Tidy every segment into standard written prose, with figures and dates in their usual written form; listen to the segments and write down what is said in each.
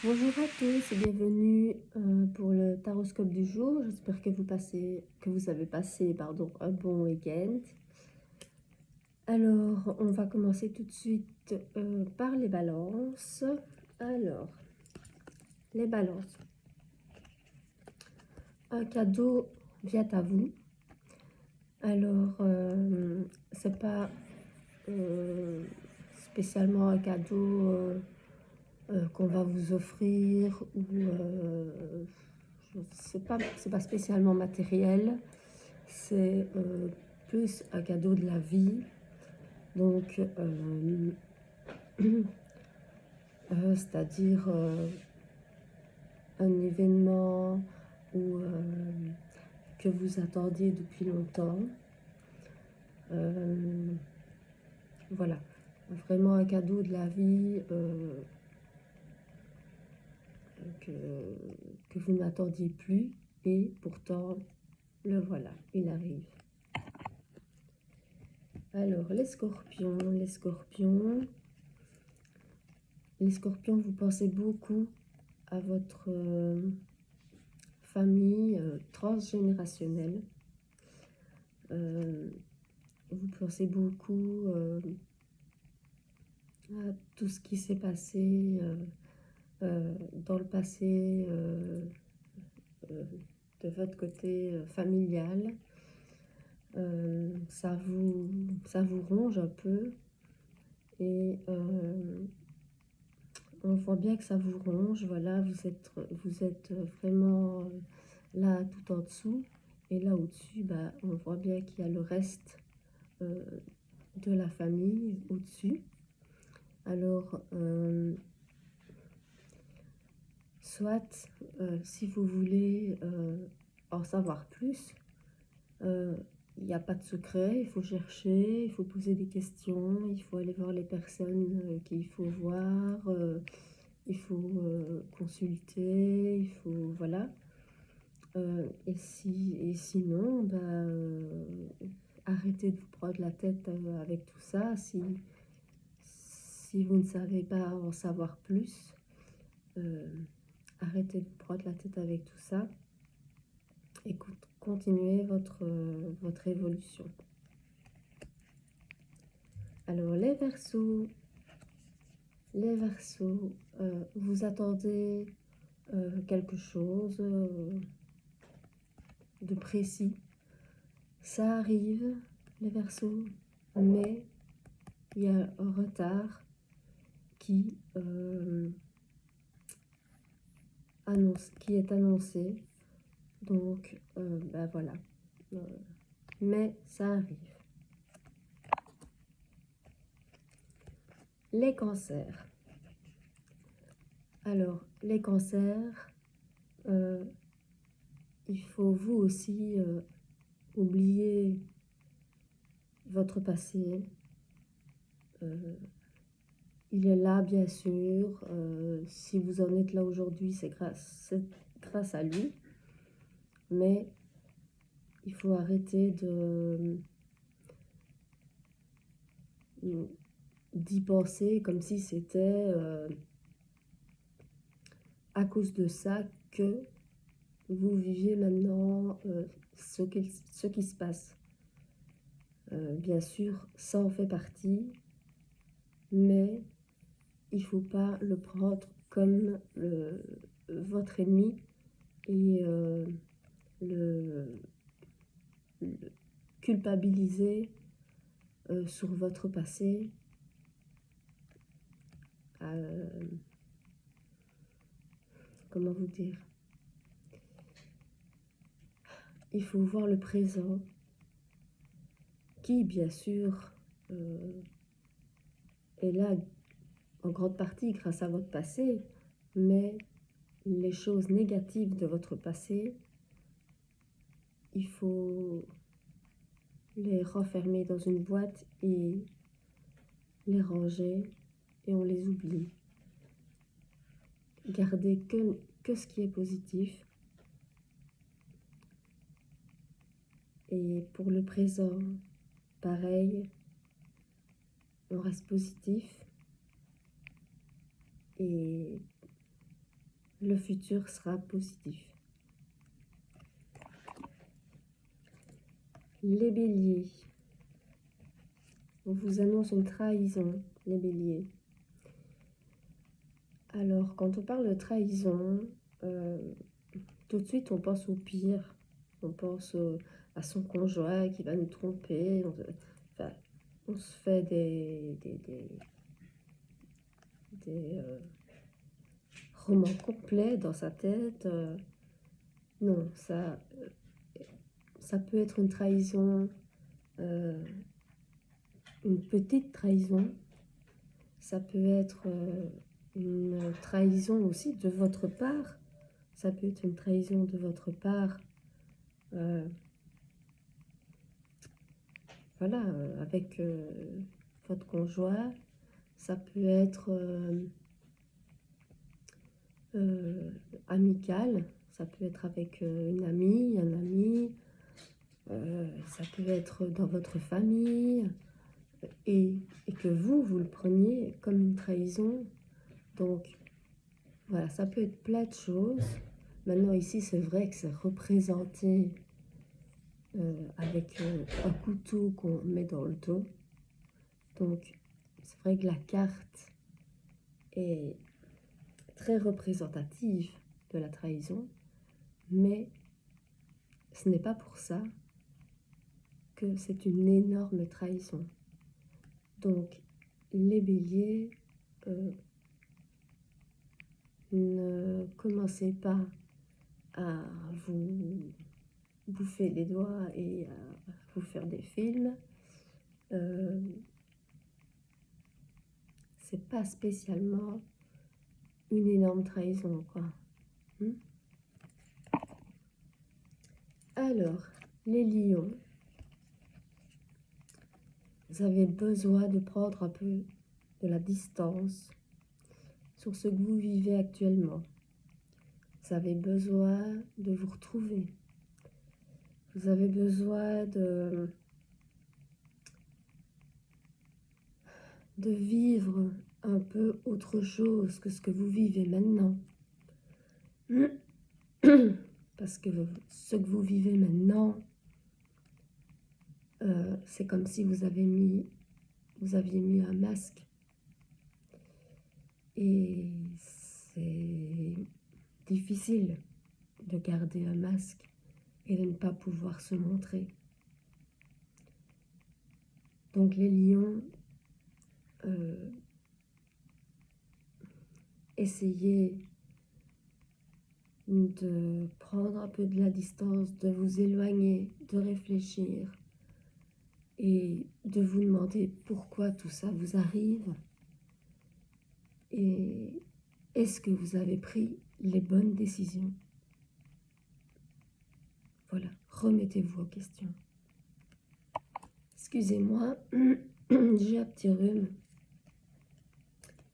Bonjour à tous et bienvenue pour le taroscope du jour. J'espère que vous avez passé un bon week-end. Alors, on va commencer tout de suite par les balances. Alors, les balances. Un cadeau vient à vous. Alors, c'est pas spécialement un cadeau qu'on va vous offrir ou c'est pas spécialement matériel, c'est plus un cadeau de la vie. Donc c'est-à-dire un événement ou que vous attendiez depuis longtemps. Voilà, vraiment un cadeau de la vie que vous n'attendiez plus, et pourtant le voilà, il arrive. Alors les scorpions, vous pensez beaucoup à votre famille transgénérationnelle. Vous pensez beaucoup à tout ce qui s'est passé dans le passé de votre côté familial. Ça vous ronge un peu, et on voit bien que ça vous ronge. Voilà, vous êtes vraiment là tout en dessous, et là au-dessus, on voit bien qu'il y a le reste de la famille au-dessus. Alors, soit si vous voulez en savoir plus, il n'y a pas de secret, il faut chercher, il faut poser des questions, il faut aller voir les personnes qu'il faut voir, il faut consulter, il faut, voilà. Et sinon, arrêtez de vous prendre la tête avec tout ça. Si vous ne savez pas en savoir plus, arrêtez de vous prendre la tête avec tout ça. Continuez votre évolution. Alors les Verseaux, vous attendez quelque chose de précis. Ça arrive, les Verseaux, mais il y a un retard qui est annoncé. Donc voilà, mais ça arrive. Les cancers. Alors les cancers, il faut vous aussi oublier votre passé. Il est là, bien sûr. Si vous en êtes là aujourd'hui, c'est grâce à lui. Mais il faut arrêter d'y penser comme si c'était à cause de ça que vous viviez maintenant ce qui se passe. Bien sûr, ça en fait partie, mais il ne faut pas le prendre comme votre ennemi et le culpabiliser sur votre passé. Comment vous dire? Il faut voir le présent, qui bien sûr est là en grande partie grâce à votre passé, mais les choses négatives de votre passé, il faut les renfermer dans une boîte et les ranger, et on les oublie. Gardez que ce qui est positif. Et pour le présent, pareil, on reste positif. Et le futur sera positif. Les béliers, on vous annonce une trahison, les béliers. Alors, quand on parle de trahison, tout de suite on pense au pire. On pense à son conjoint qui va nous tromper. On se fait des romans complets dans sa tête. Non, ça peut être une trahison, une petite trahison. Ça peut être une trahison aussi de votre part. Ça peut être une trahison de votre part, voilà, avec votre conjoint. Ça peut être amical. Ça peut être avec une amie, un ami. Ça peut être dans votre famille. Et que vous le preniez comme une trahison. Donc, voilà, ça peut être plein de choses. Maintenant, ici, c'est vrai que c'est représenté avec un couteau qu'on met dans le dos. Donc, c'est vrai que la carte est très représentative de la trahison, mais ce n'est pas pour ça que c'est une énorme trahison. Donc, les béliers, ne commencez pas à vous bouffer les doigts et à vous faire des films. C'est pas spécialement une énorme trahison, quoi. Alors, les lions, vous avez besoin de prendre un peu de la distance sur ce que vous vivez actuellement. Vous avez besoin de vous retrouver. Vous avez besoin de vivre un peu autre chose que ce que vous vivez maintenant. Parce que ce que vous vivez maintenant, c'est comme si vous aviez mis un masque. Et c'est difficile de garder un masque et de ne pas pouvoir se montrer. Donc les lions, essayez de prendre un peu de la distance, de vous éloigner, de réfléchir et de vous demander pourquoi tout ça vous arrive et est-ce que vous avez pris les bonnes décisions. Voilà, remettez-vous en question. Excusez-moi, j'ai un petit rhume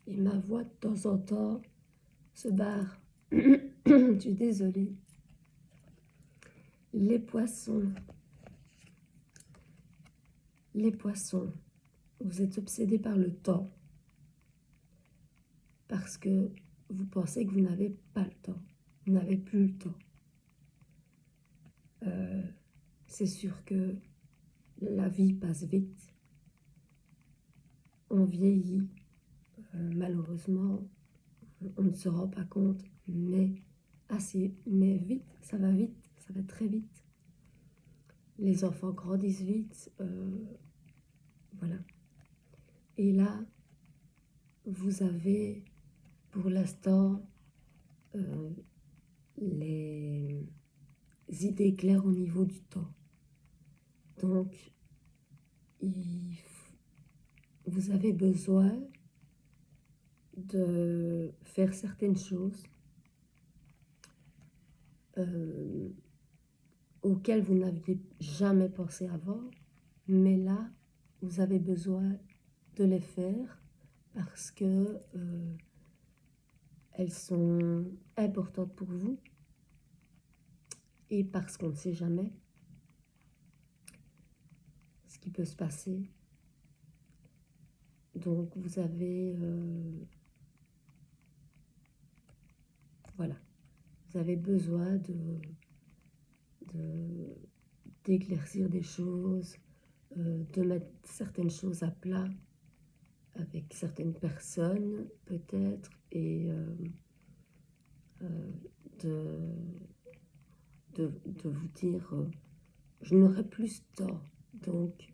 et ma voix de temps en temps se barre. Je suis désolée. Les poissons. Les poissons, vous êtes obsédés par le temps parce que vous pensez que vous n'avez pas le temps, vous n'avez plus le temps. C'est sûr que la vie passe vite, on vieillit, malheureusement, on ne se rend pas compte, mais vite, ça va très vite. Les enfants grandissent vite, voilà. Et là, vous avez pour l'instant les idées claires au niveau du temps. Donc, vous avez besoin de faire certaines choses auxquelles vous n'aviez jamais pensé avant, mais là, vous avez besoin de les faire parce que elles sont importantes pour vous et parce qu'on ne sait jamais ce qui peut se passer. Donc, vous avez... voilà. vous avez besoin d'éclaircir des choses, de mettre certaines choses à plat avec certaines personnes peut-être, et euh, de, de vous dire je n'aurai plus ce temps. Donc,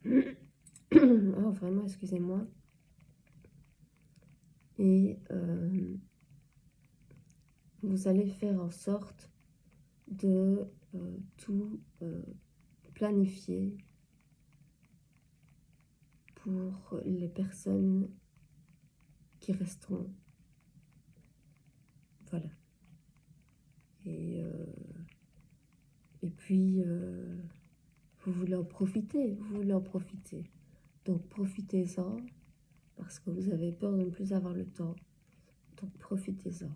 oh, vraiment, excusez-moi. Et vous allez faire en sorte de tout planifier pour les personnes qui resteront. Voilà. Et puis, vous voulez en profiter, vous voulez en profiter. Donc, profitez-en, parce que vous avez peur de ne plus avoir le temps. Donc, profitez-en.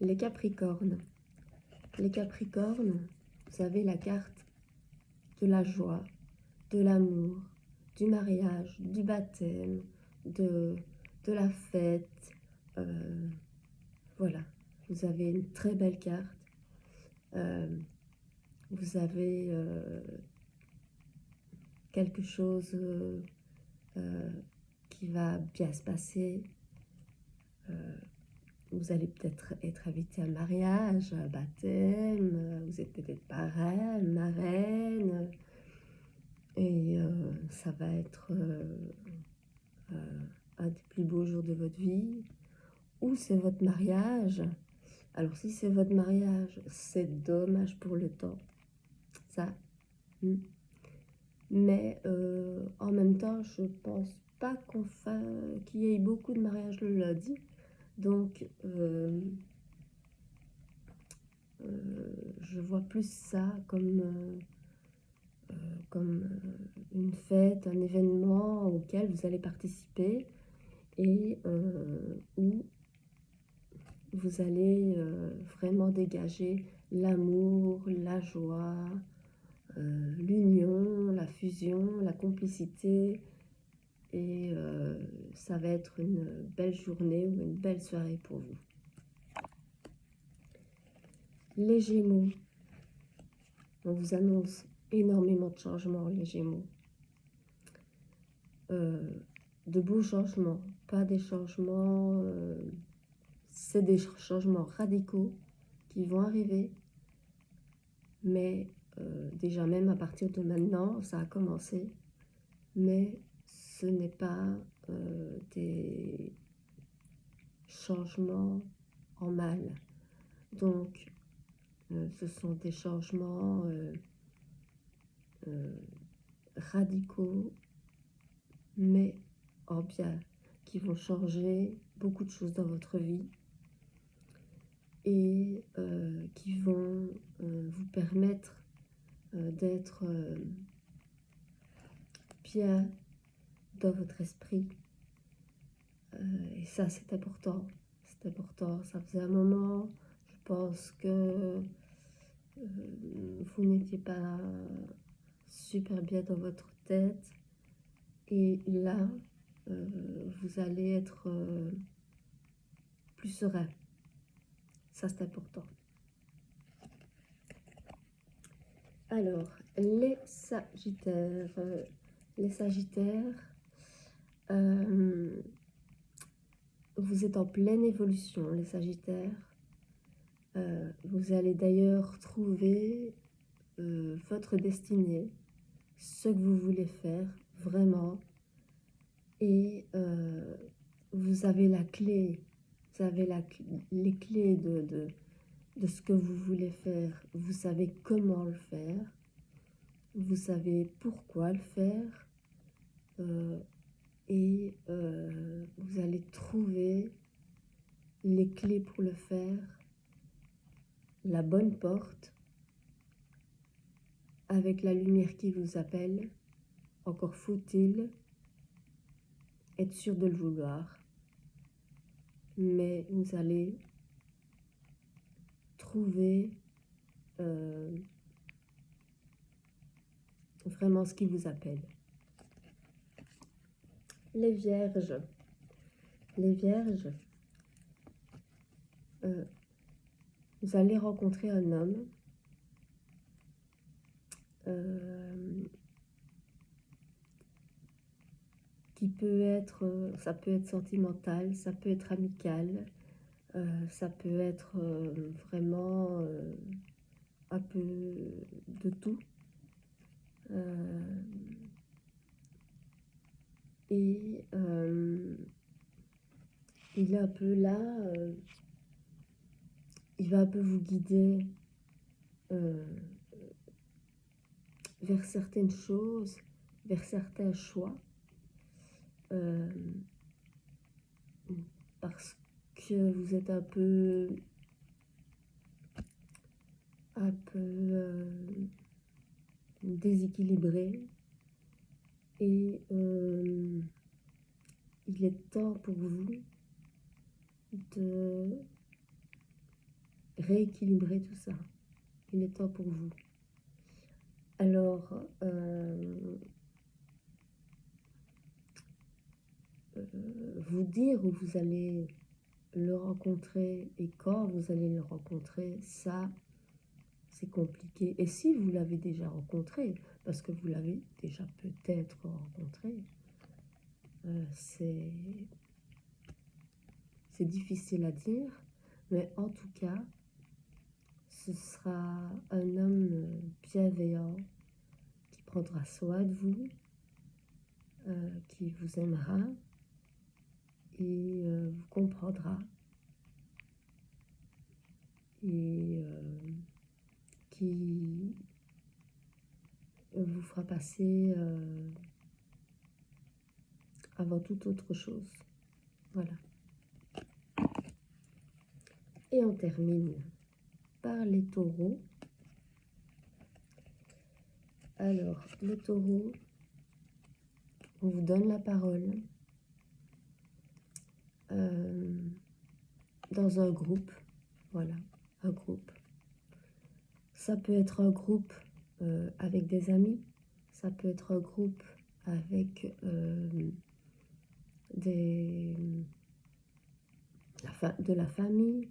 Les Capricornes. Les Capricornes, vous avez la carte de la joie, de l'amour, du mariage, du baptême, de la fête. Voilà, vous avez une très belle carte. Vous avez quelque chose qui va bien se passer. Vous allez peut-être être invité à un mariage, à un baptême, vous êtes peut-être parrain, marraine, et ça va être un des plus beaux jours de votre vie. Ou c'est votre mariage. Alors si c'est votre mariage, c'est dommage pour le temps, ça. Mais en même temps, je pense pas qu'il y ait beaucoup de mariages le lundi. Donc, je vois plus ça comme une fête, un événement auquel vous allez participer et où vous allez vraiment dégager l'amour, la joie, l'union, la fusion, la complicité. Et ça va être une belle journée ou une belle soirée pour vous. Les Gémeaux, on vous annonce énormément de changements, les Gémeaux. De beaux changements, pas des changements, c'est des changements radicaux qui vont arriver, mais déjà même à partir de maintenant, ça a commencé, mais ce n'est pas des changements en mal. Donc, ce sont des changements radicaux, mais en bien, qui vont changer beaucoup de choses dans votre vie et qui vont vous permettre d'être bien dans votre esprit. Et ça, c'est important. C'est important. Ça faisait un moment, je pense que vous n'étiez pas super bien dans votre tête. Et là, vous allez être plus serein. Ça, c'est important. Alors, les Sagittaires. Les Sagittaires, vous êtes en pleine évolution, les Sagittaires. Vous allez d'ailleurs trouver votre destinée, ce que vous voulez faire vraiment. Et vous avez la clé, vous avez les clés de ce que vous voulez faire. Vous savez comment le faire, vous savez pourquoi le faire, et vous allez trouver les clés pour le faire, la bonne porte, avec la lumière qui vous appelle. Encore faut-il être sûr de le vouloir. Mais vous allez trouver vraiment ce qui vous appelle. Les Vierges. Les Vierges, vous allez rencontrer un homme qui peut être, ça peut être sentimental, ça peut être amical, ça peut être vraiment un peu de tout. Et il est un peu là, il va un peu vous guider vers certaines choses, vers certains choix, parce que vous êtes un peu déséquilibré, et il est temps pour vous de rééquilibrer tout ça. Il est temps pour vous. Alors, vous dire où vous allez le rencontrer et quand vous allez le rencontrer, ça, c'est compliqué. Et si vous l'avez déjà rencontré, parce que vous l'avez déjà peut-être rencontré, c'est difficile à dire, mais en tout cas, ce sera un homme bienveillant qui prendra soin de vous, qui vous aimera et vous comprendra et qui vous fera passer avant toute autre chose. Voilà. Et on termine par les taureaux. Alors, les taureaux, on vous donne la parole dans un groupe. Voilà, un groupe. Ça peut être un groupe avec des amis, ça peut être un groupe avec de la famille,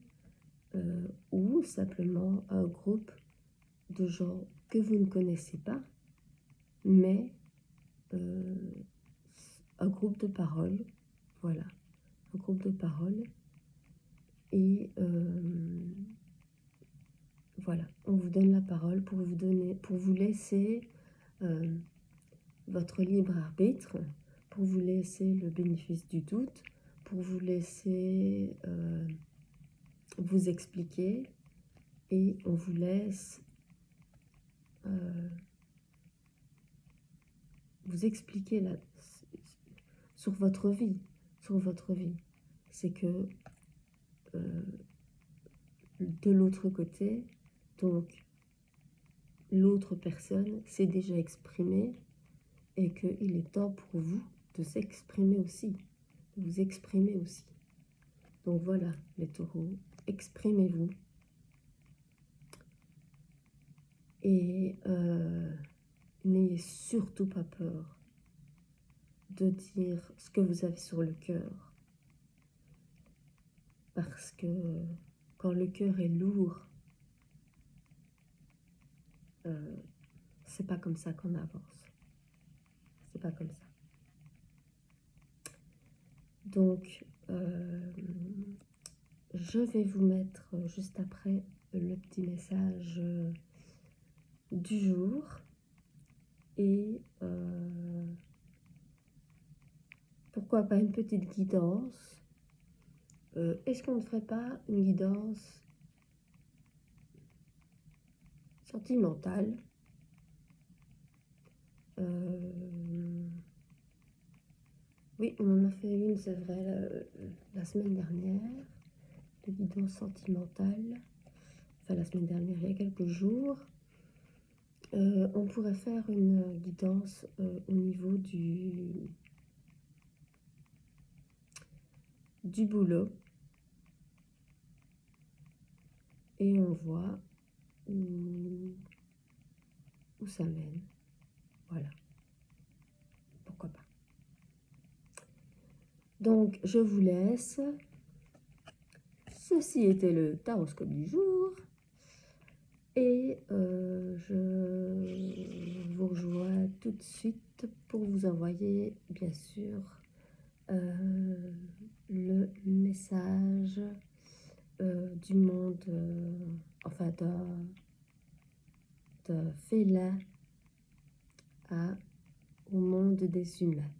ou simplement un groupe de gens que vous ne connaissez pas, mais un groupe de parole, voilà, un groupe de parole. Et voilà, on vous donne la parole pour vous laisser votre libre arbitre, pour vous laisser le bénéfice du doute, pour vous laisser vous expliquer, et on vous laisse vous expliquer sur votre vie, c'est que de l'autre côté, donc l'autre personne s'est déjà exprimée, et qu'il est temps pour vous de s'exprimer aussi, de vous exprimer aussi. Donc voilà, les taureaux, exprimez-vous. Et n'ayez surtout pas peur de dire ce que vous avez sur le cœur. Parce que quand le cœur est lourd, c'est pas comme ça qu'on avance. C'est pas comme ça. Donc, je vais vous mettre juste après le petit message du jour. Et pourquoi pas une petite guidance. Est-ce qu'on ne ferait pas une guidance sentimentale? Oui, on en a fait une, c'est vrai, la semaine dernière, de guidance sentimentale. Enfin, la semaine dernière, il y a quelques jours. On pourrait faire une guidance au niveau du boulot. Et on voit où ça mène. Voilà. Pourquoi pas. Donc, je vous laisse. Ceci était le taroscope du jour. Et je vous rejoins tout de suite pour vous envoyer, bien sûr, le message du monde, enfin de félin au monde des humains.